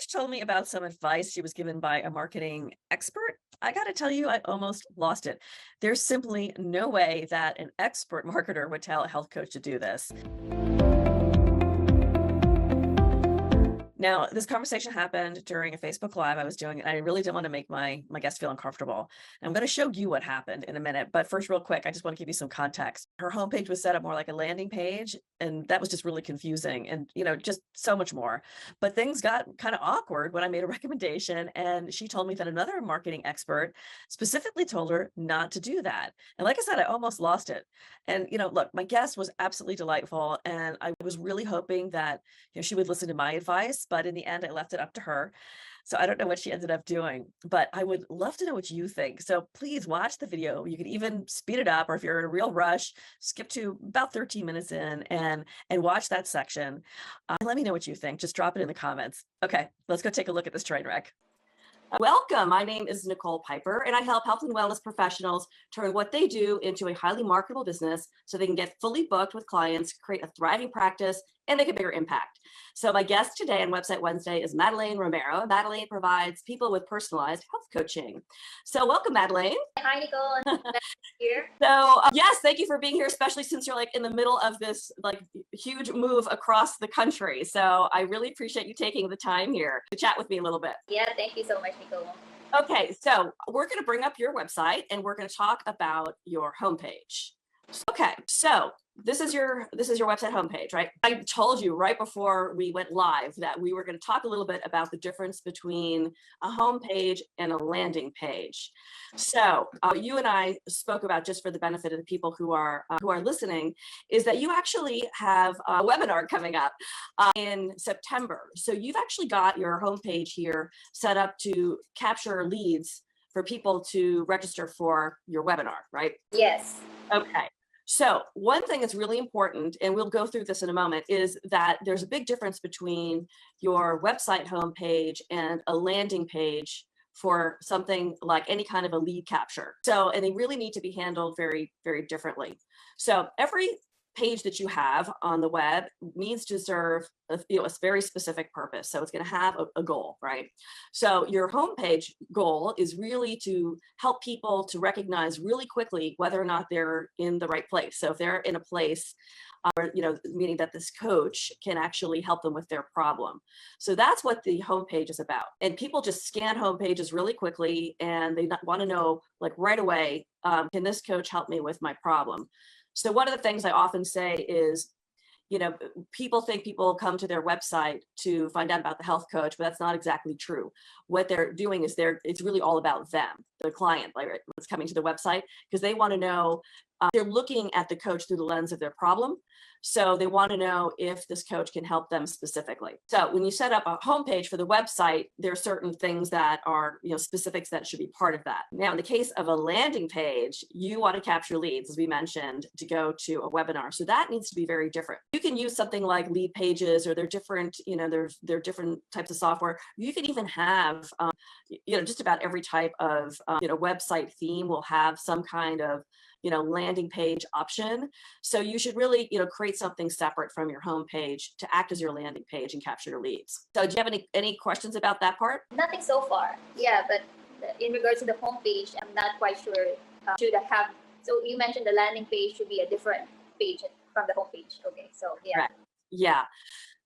coach told me about some advice she was given by a marketing expert. I got to tell you, I almost lost it. There's simply no way that an expert marketer would tell a health coach to do this. Now, this conversation happened during a Facebook Live I was doing, and I really didn't want to make my guest feel uncomfortable. I'm going to show you what happened in a minute, but first, real quick, I just want to give you some context. Her homepage was set up more like a landing page, and that was just really confusing, and just so much more. But things got kind of awkward when I made a recommendation, and she told me that another marketing expert specifically told her not to do that. And like I said, I almost lost it. And look, my guest was absolutely delightful, and I was really hoping that she would listen to my advice, but in the end, I left it up to her. So I don't know what she ended up doing, but I would love to know what you think. So please watch the video. You can even speed it up, or if you're in a real rush, skip to about 13 minutes in and watch that section. Let me know what you think. Just drop it in the comments. Okay, let's go take a look at this train wreck. Welcome. My name is Nicole Piper, and I help health and wellness professionals turn what they do into a highly marketable business so they can get fully booked with clients, create a thriving practice, and make a bigger impact. So my guest today on Website Wednesday is Madeleine Romero. Madeleine provides people with personalized health coaching. So welcome, Madeleine. Hi, Nicole. Nice to be here. So yes, thank you for being here, especially since you're in the middle of this huge move across the country. So I really appreciate you taking the time here to chat with me a little bit. Yeah, thank you so much, Nicole. Okay, so we're going to bring up your website and we're going to talk about your homepage. Okay, so this is your website homepage, right? I told you right before we went live that we were going to talk a little bit about the difference between a homepage and a landing page. So you and I spoke about, just for the benefit of the people who are listening, is that you actually have a webinar coming up in September. So you've actually got your homepage here set up to capture leads for people to register for your webinar, right? Yes. Okay. So one thing that's really important, and we'll go through this in a moment, is that there's a big difference between your website homepage and a landing page for something like any kind of a lead capture. So, and they really need to be handled very, very differently. So every page that you have on the web needs to serve a very specific purpose. So it's going to have a goal, right? So your homepage goal is really to help people to recognize really quickly whether or not they're in the right place. So if they're in a place meaning that this coach can actually help them with their problem. So that's what the homepage is about. And people just scan homepages really quickly, and they want to know right away, can this coach help me with my problem? So one of the things I often say is, people think people come to their website to find out about the health coach, but that's not exactly true. What they're doing is it's really all about them, the client, that's coming to the website, because they want to know, they're looking at the coach through the lens of their problem. So they want to know if this coach can help them specifically. So when you set up a homepage for the website, there are certain things that are, specifics that should be part of that. Now, in the case of a landing page, you want to capture leads, as we mentioned, to go to a webinar. So that needs to be very different. You can use something like Lead Pages, or they're different, there are different types of software. You can even have, just about every type of, website theme will have some kind of landing page option. So you should really, create something separate from your home page to act as your landing page and capture your leads. So do you have any questions about that part? Nothing so far. Yeah, but in regards to the homepage, I'm not quite sure. Should I have? So you mentioned the landing page should be a different page from the homepage. Okay, so yeah. Right. Yeah.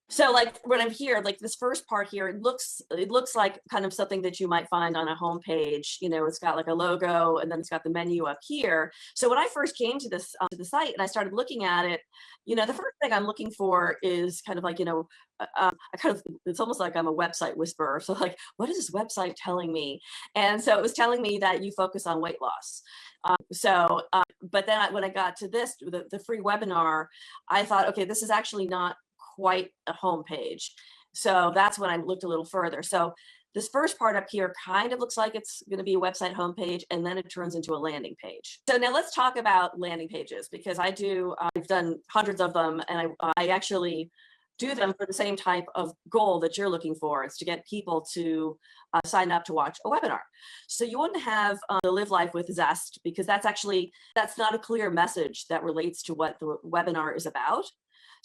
So when I'm here, this first part here, it looks like kind of something that you might find on a homepage. It's got a logo, and then it's got the menu up here. So when I first came to this to the site and I started looking at it, the first thing I'm looking for is kind of it's almost like I'm a website whisperer. So what is this website telling me? And so it was telling me that you focus on weight loss. But then when I got to this, the free webinar, I thought, okay, this is actually not quite a homepage. So that's when I looked a little further. So this first part up here kind of looks like it's going to be a website homepage, and then it turns into a landing page. So now let's talk about landing pages, because I've done hundreds of them, and I actually do them for the same type of goal that you're looking for. It's to get people to sign up to watch a webinar. So you wouldn't have the Live Life with Zest, because that's not a clear message that relates to what the webinar is about.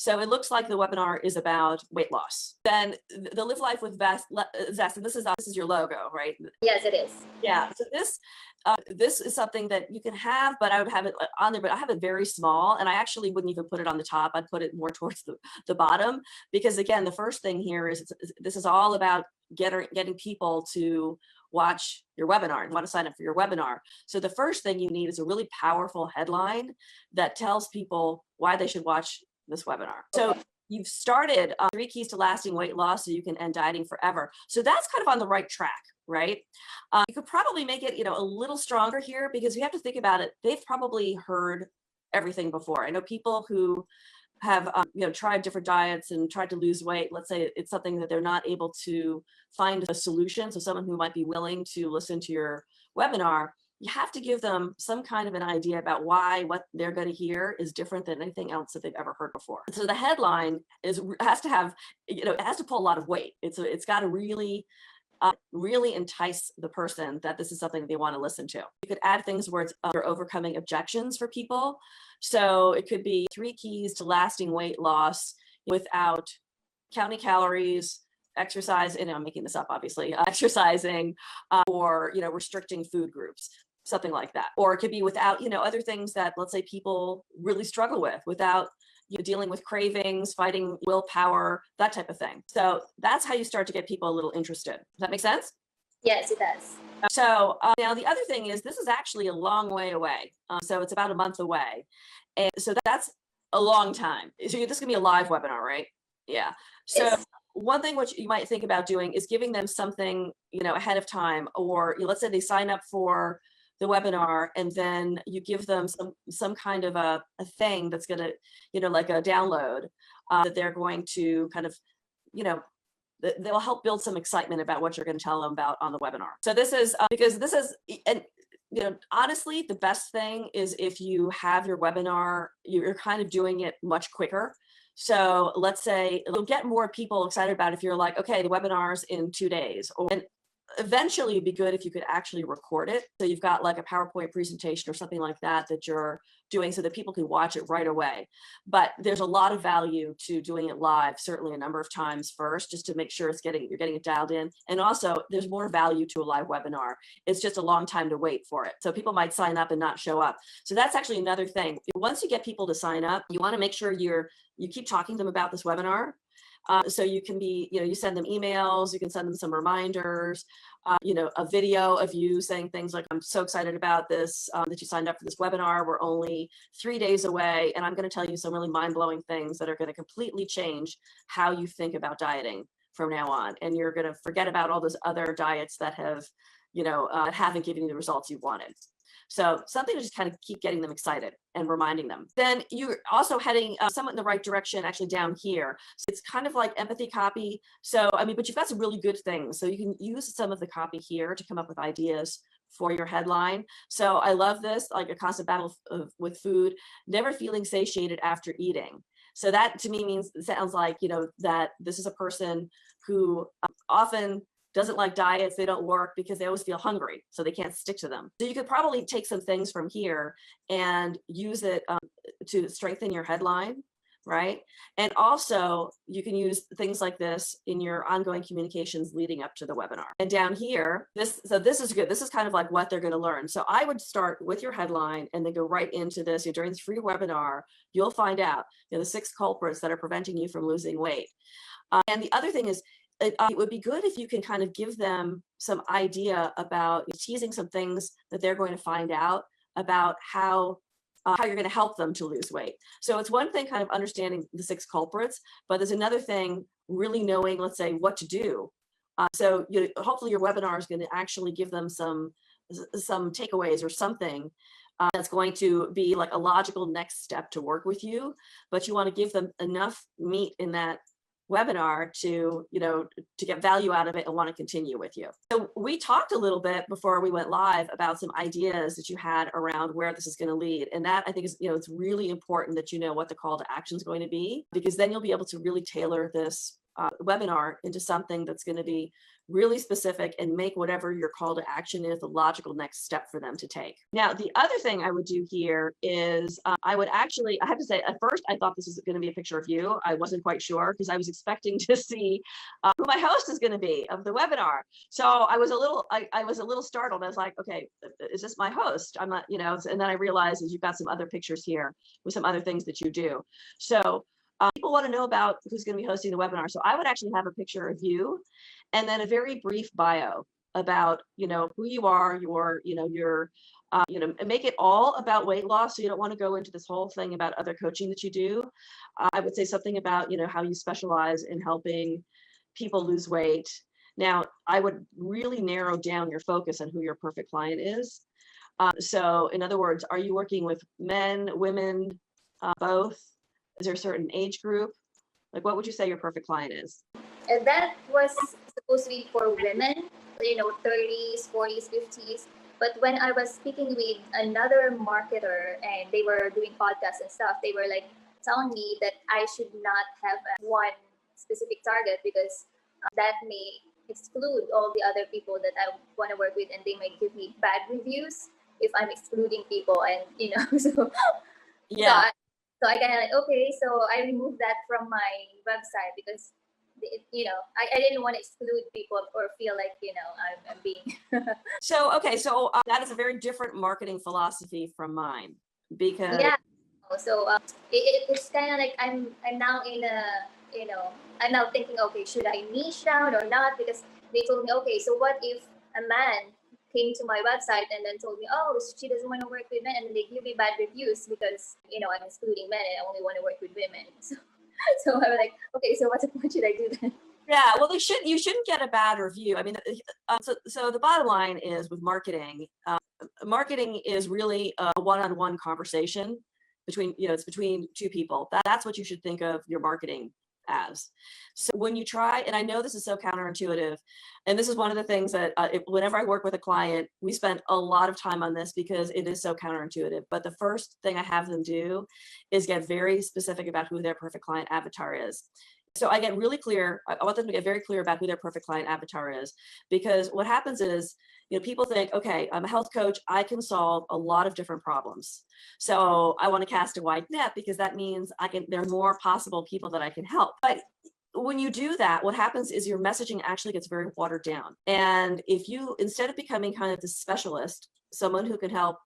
So it looks like the webinar is about weight loss. Then the Live Life with Zest, and this is your logo, right? Yes, it is. Yeah. So this is something that you can have, but I would have it on there, but I have it very small, and I actually wouldn't even put it on the top. I'd put it more towards the bottom, because again, the first thing here is this is all about getting people to watch your webinar and want to sign up for your webinar. So the first thing you need is a really powerful headline that tells people why they should watch this webinar. So you've started 3 keys to lasting weight loss so you can end dieting forever. So that's kind of on the right track, right? You could probably make it, a little stronger here, because you have to think about it. They've probably heard everything before. I know people who have tried different diets and tried to lose weight. Let's say it's something that they're not able to find a solution. So someone who might be willing to listen to your webinar, you have to give them some kind of an idea about why what they're going to hear is different than anything else that they've ever heard before. So the headline has to have, it has to pull a lot of weight. It's got to really entice the person that this is something they want to listen to. You could add things where it's you're overcoming objections for people. So it could be 3 keys to lasting weight loss without counting calories, exercise, and I'm making this up, obviously, exercising, or, restricting food groups, something like that. Or it could be without, other things that, let's say, people really struggle with, without dealing with cravings, fighting willpower, that type of thing. So that's how you start to get people a little interested. Does that make sense? Yes, it does. So now the other thing is, this is actually a long way away. So it's about a month away. And so that's a long time. So this is gonna be a live webinar, right? Yeah. So Yes. one thing which you might think about doing is giving them something, ahead of time, or let's say they sign up for the webinar, and then you give them some kind of a thing that's gonna, like a download that they're going to kind of, that will help build some excitement about what you're going to tell them about on the webinar. So this is because this is, and honestly, the best thing is if you have your webinar, you're kind of doing it much quicker. So let's say you'll get more people excited about it if you're like, okay, the webinar's in 2 days, and eventually it'd be good if you could actually record it. So you've got like a PowerPoint presentation or something like that you're doing so that people can watch it right away. But there's a lot of value to doing it live, certainly a number of times first, just to make sure you're getting it dialed in. And also there's more value to a live webinar. It's just a long time to wait for it. So people might sign up and not show up. So that's actually another thing. Once you get people to sign up, you want to make sure you keep talking to them about this webinar. So you can be, you send them emails, you can send them some reminders, a video of you saying things like, I'm so excited about this, that you signed up for this webinar. We're only 3 days away, and I'm going to tell you some really mind-blowing things that are going to completely change how you think about dieting from now on. And you're going to forget about all those other diets that have, haven't given you the results you wanted. So something to just kind of keep getting them excited and reminding them. Then you're also heading somewhat in the right direction, actually down here. So it's kind of like empathy copy. So, but you've got some really good things. So you can use some of the copy here to come up with ideas for your headline. So I love this, like a constant battle with food, never feeling satiated after eating. So that to me sounds like, that this is a person who often doesn't like diets, they don't work because they always feel hungry, so they can't stick to them. So you could probably take some things from here and use it to strengthen your headline, right? And also you can use things like this in your ongoing communications leading up to the webinar. And down here, this is good. This is kind of like what they're going to learn. So I would start with your headline and then go right into this. During this free webinar, you'll find out the 6 culprits that are preventing you from losing weight. And the other thing is, it would be good if you can kind of give them some idea about teasing some things that they're going to find out about how you're going to help them to lose weight. So it's one thing kind of understanding the 6 culprits, but there's another thing really knowing, let's say, what to do. So hopefully your webinar is going to actually give them some takeaways or something that's going to be like a logical next step to work with you, but you want to give them enough meat in that webinar to get value out of it and want to continue with you. So we talked a little bit before we went live about some ideas that you had around where this is going to lead, and that I think is it's really important that you know what the call to action is going to be, because then you'll be able to really tailor this webinar into something that's going to be really specific and make whatever your call to action is the logical next step for them to take. Now, the other thing I would do here is I would actually, I have to say, at first I thought this was going to be a picture of you. I wasn't quite sure because I was expecting to see who my host is going to be of the webinar. So I was a little startled. I was like, okay, is this my host? I'm not, and then I realized you've got some other pictures here with some other things that you do. So people want to know about who's going to be hosting the webinar. So I would actually have a picture of you and then a very brief bio about, who you are, make it all about weight loss. So you don't want to go into this whole thing about other coaching that you do. I would say something about, how you specialize in helping people lose weight. Now, I would really narrow down your focus on who your perfect client is. So in other words, are you working with men, women, both? Is there a certain age group? Like, what would you say your perfect client is? And that was supposed to be for women, 30s, 40s, 50s. But when I was speaking with another marketer and they were doing podcasts and stuff, they were like telling me that I should not have one specific target because that may exclude all the other people that I want to work with, and they might give me bad reviews if I'm excluding people. And so yeah. So I kind of like, okay, so I removed that from my website because, I didn't want to exclude people or feel like, I'm being. So, okay. So that is a very different marketing philosophy from mine because. Yeah. So it's kind of like I'm now in a, I'm now thinking, okay, should I niche down or not? Because they told me, okay, so what if a man came to my website and then told me, oh, she doesn't want to work with men, and then they give me bad reviews because, I'm excluding men and I only want to work with women. So I was like, okay, so what should I do then? Yeah, well, you shouldn't get a bad review. I mean, so the bottom line is with marketing, marketing is really a one-on-one conversation between, it's between two people. That's what you should think of your marketing as. So when you try, and I know this is so counterintuitive, and this is one of the things that whenever I work with a client, we spend a lot of time on this because it is so counterintuitive. But the first thing I have them do is get very specific about who their perfect client avatar is. So I get really clear. I want them to get very clear about who their perfect client avatar is, because what happens is, people think, okay, I'm a health coach. I can solve a lot of different problems. So I want to cast a wide net because that means there are more possible people that I can help. But when you do that, what happens is your messaging actually gets very watered down. And if you, instead of becoming kind of the specialist, someone who can help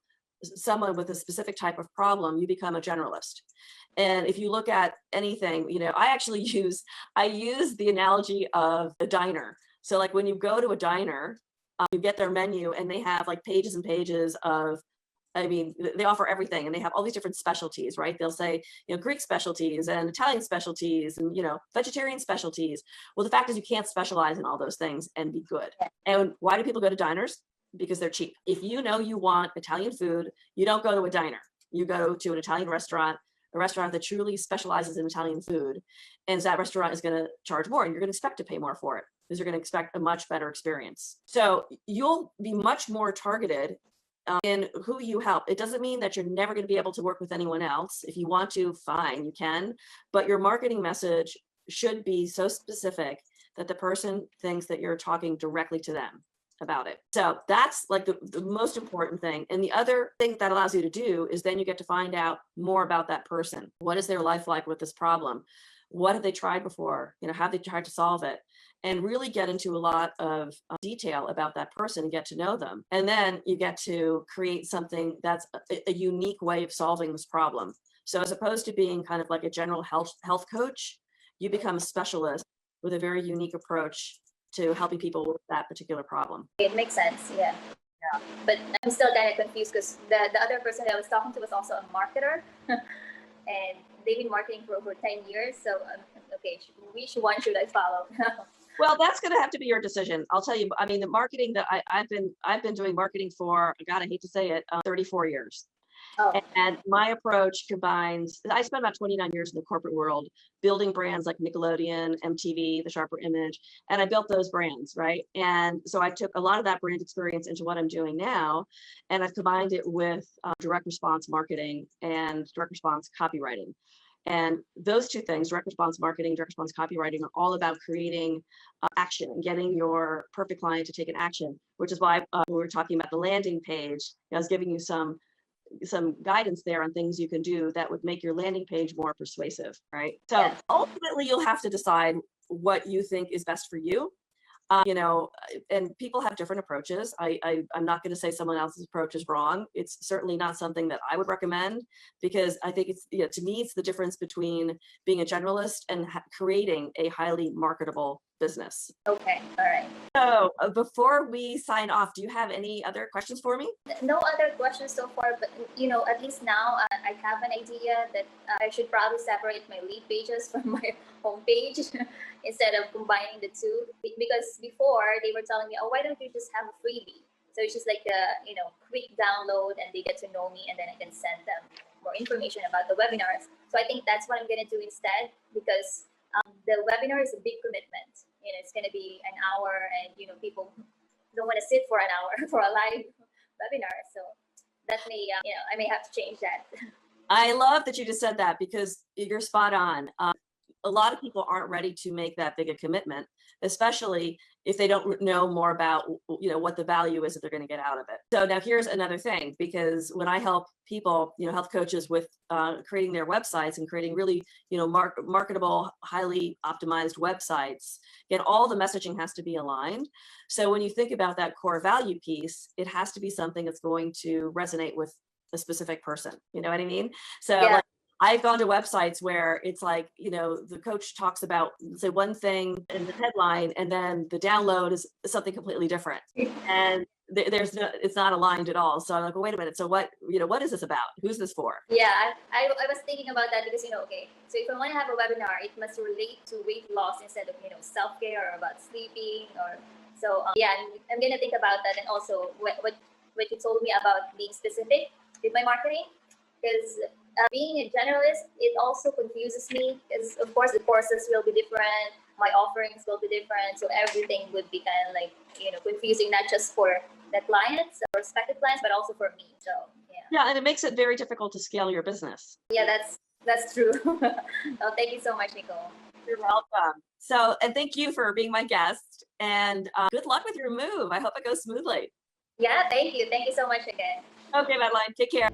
someone with a specific type of problem, you become a generalist. And if you look at anything, I use the analogy of a diner. So like when you go to a diner, you get their menu and they have like pages and pages of, they offer everything and they have all these different specialties, right? They'll say, Greek specialties and Italian specialties and, vegetarian specialties. Well, the fact is you can't specialize in all those things and be good. And why do people go to diners? Because they're cheap. If you want Italian food, you don't go to a diner. You go to an Italian restaurant, a restaurant that truly specializes in Italian food. And that restaurant is going to charge more and you're going to expect to pay more for it because you're going to expect a much better experience. So you'll be much more targeted in who you help. It doesn't mean that you're never going to be able to work with anyone else. If you want to, fine, you can. But your marketing message should be so specific that the person thinks that you're talking directly to them about it. So that's like the most important thing. And the other thing that allows you to do is then you get to find out more about that person. What is their life like with this problem? What have they tried before? Have they tried to solve it? And really get into a lot of detail about that person and get to know them. And then you get to create something that's a unique way of solving this problem. So as opposed to being kind of like a general health coach, you become a specialist with a very unique approach to helping people with that particular problem. It makes sense, yeah. But I'm still kind of confused because the other person that I was talking to was also a marketer, and they've been marketing for over 10 years. So, okay, which one should I follow? Well, that's going to have to be your decision. I'll tell you. The marketing that I've been doing marketing for, God, I hate to say it, 34 years. Oh. And my approach combines, I spent about 29 years in the corporate world building brands like Nickelodeon, MTV, The Sharper Image, and I built those brands, right? And so I took a lot of that brand experience into what I'm doing now, and I've combined it with direct response marketing and direct response copywriting. And those two things, direct response marketing, direct response copywriting, are all about creating action and getting your perfect client to take an action, which is why when we were talking about the landing page, I was giving you some guidance there on things you can do that would make your landing page more persuasive, right? So ultimately, you'll have to decide what you think is best for you. And people have different approaches. I'm not going to say someone else's approach is wrong. It's certainly not something that I would recommend, because I think it's, to me, it's the difference between being a generalist and creating a highly marketable business. Okay, all right. So before we sign off, do you have any other questions for me? No other questions so far, but at least now I have an idea that I should probably separate my lead pages from my homepage instead of combining the two. Because before they were telling me, oh, why don't you just have a freebie? So it's just like a quick download, and they get to know me, and then I can send them more information about the webinars. So I think that's what I'm gonna do instead, because the webinar is a big commitment. It's gonna be an hour, and people don't want to sit for an hour for a live webinar. So that may, I may have to change that. I love that you just said that, because you're spot on. A lot of people aren't ready to make that big a commitment, especially if they don't know more about, what the value is that they're going to get out of it. So now here's another thing, because when I help people, health coaches with creating their websites and creating really, marketable, highly optimized websites, again, all the messaging has to be aligned. So when you think about that core value piece, it has to be something that's going to resonate with a specific person. You know what I mean? So Yeah. I've gone to websites where it's like, the coach talks about, say, one thing in the headline, and then the download is something completely different. And it's not aligned at all. So I'm like, well, wait a minute. So what is this about? Who's this for? Yeah, I was thinking about that, because, okay, so if I want to have a webinar, it must relate to weight loss instead of, self-care or about sleeping so I'm going to think about that. And also what you told me about being specific with my marketing, because being a generalist, it also confuses me, because of course the courses will be different, my offerings will be different, so everything would be kind of like confusing, not just for the clients, prospective clients, but also for me. So yeah, and it makes it very difficult to scale your business. Yeah, that's true. Oh, thank you so much, Nicole. You're welcome. So, and thank you for being my guest, and good luck with your move. I hope it goes smoothly. Yeah, thank you so much again. Okay, Madeline, take care.